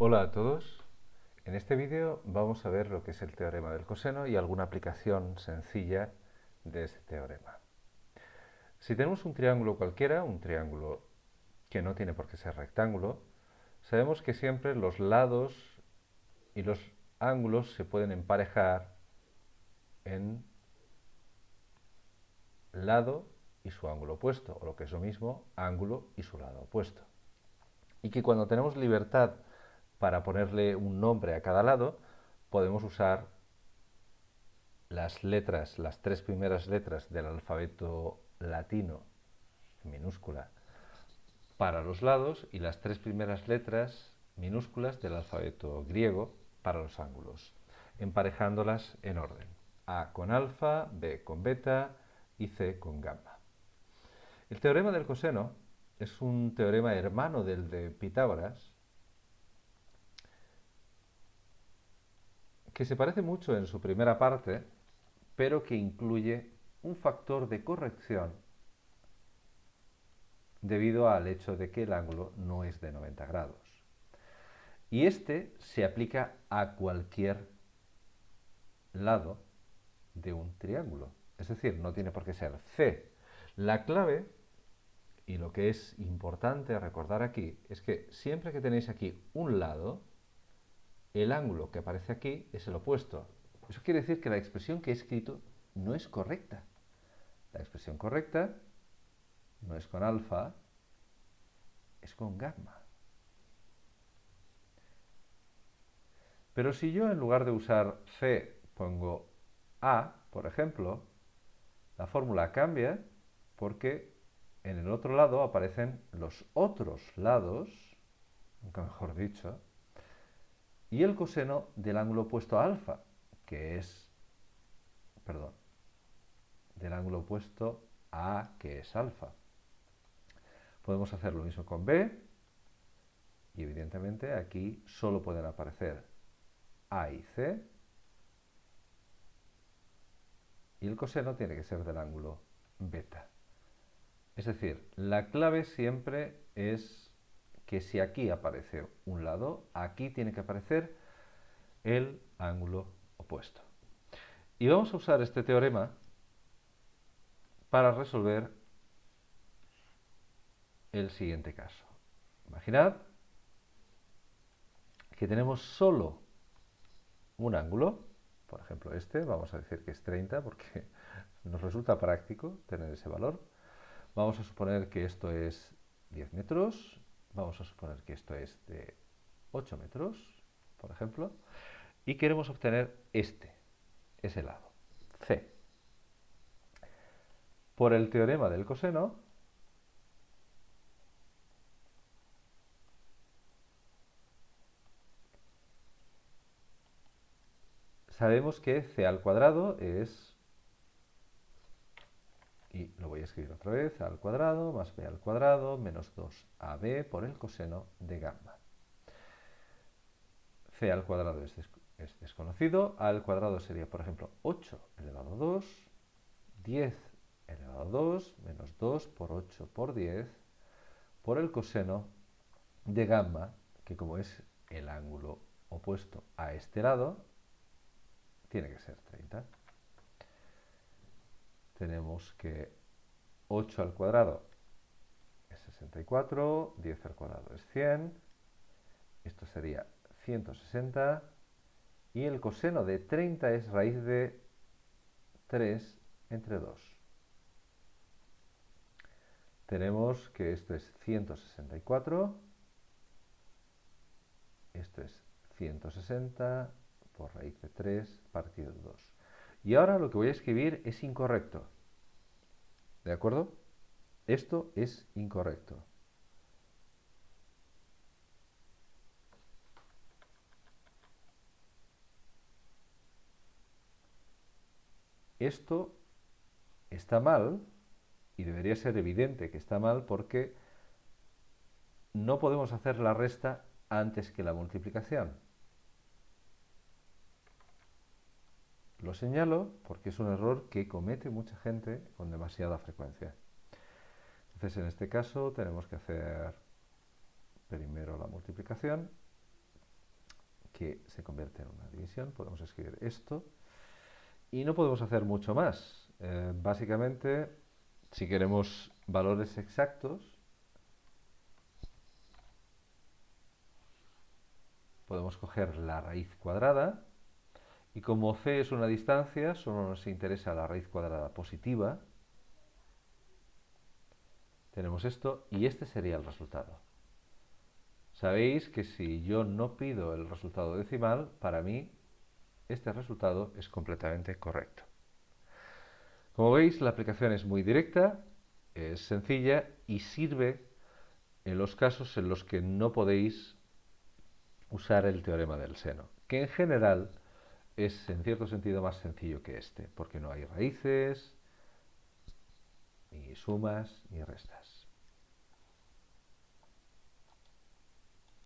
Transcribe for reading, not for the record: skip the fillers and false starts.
Hola a todos. En este vídeo vamos a ver lo que es el teorema del coseno y alguna aplicación sencilla de este teorema. Si tenemos un triángulo cualquiera, un triángulo que no tiene por qué ser rectángulo, sabemos que siempre los lados y los ángulos se pueden emparejar en lado y su ángulo opuesto, o lo que es lo mismo, ángulo y su lado opuesto. Y que cuando tenemos libertad para ponerle un nombre a cada lado, podemos usar las letras, las tres primeras letras del alfabeto latino en minúscula para los lados y las tres primeras letras minúsculas del alfabeto griego para los ángulos, emparejándolas en orden. A con alfa, B con beta y C con gamma. El teorema del coseno es un teorema hermano del de Pitágoras que se parece mucho en su primera parte, pero que incluye un factor de corrección debido al hecho de que el ángulo no es de 90 grados. Y este se aplica a cualquier lado de un triángulo. Es decir, no tiene por qué ser C. La clave, y lo que es importante recordar aquí, es que siempre que tenéis aquí un lado, el ángulo que aparece aquí es el opuesto. Eso quiere decir que la expresión que he escrito no es correcta. La expresión correcta no es con alfa, es con gamma. Pero si yo en lugar de usar C pongo A, por ejemplo, la fórmula cambia porque en el otro lado aparecen los otros lados, nunca mejor dicho, y el coseno del ángulo opuesto a alfa, que es, perdón, del ángulo opuesto a A, que es alfa. Podemos hacer lo mismo con B, y evidentemente aquí solo pueden aparecer A y C, y el coseno tiene que ser del ángulo beta. Es decir, la clave siempre es que si aquí aparece un lado, aquí tiene que aparecer el ángulo opuesto. Y vamos a usar este teorema para resolver el siguiente caso. Imaginad que tenemos solo un ángulo, por ejemplo este, vamos a decir que es 30 porque nos resulta práctico tener ese valor. Vamos a suponer que esto es 10 metros, vamos a suponer que esto es de 8 metros, por ejemplo, y queremos obtener ese lado, C. Por el teorema del coseno, sabemos que C al cuadrado es, y lo voy a escribir otra vez, A al cuadrado más B al cuadrado menos 2AB por el coseno de gamma. C al cuadrado es desconocido, A al cuadrado sería, por ejemplo, 8 elevado a 2, 10 elevado a 2 menos 2 por 8 por 10 por el coseno de gamma, que como es el ángulo opuesto a este lado, tiene que ser 30. Tenemos que 8 al cuadrado es 64, 10 al cuadrado es 100, esto sería 160, y el coseno de 30 es raíz de 3 entre 2. Tenemos que esto es 164, esto es 160 por raíz de 3 partido de 2. Y ahora lo que voy a escribir es incorrecto. ¿De acuerdo? Esto es incorrecto. Esto está mal y debería ser evidente que está mal porque no podemos hacer la resta antes que la multiplicación. Lo señalo porque es un error que comete mucha gente con demasiada frecuencia. Entonces, en este caso tenemos que hacer primero la multiplicación. que se convierte en una división. Podemos escribir esto y no podemos hacer mucho más. Básicamente, si queremos valores exactos, podemos coger la raíz cuadrada y como c es una distancia, solo nos interesa la raíz cuadrada positiva. Tenemos esto y este sería el resultado. Sabéis que si yo no pido el resultado decimal, para mí este resultado es completamente correcto. Como veis, la aplicación es muy directa, es sencilla y sirve en los casos en los que no podéis usar el teorema del seno, que en general es en cierto sentido más sencillo que este, porque no hay raíces, ni sumas, ni restas.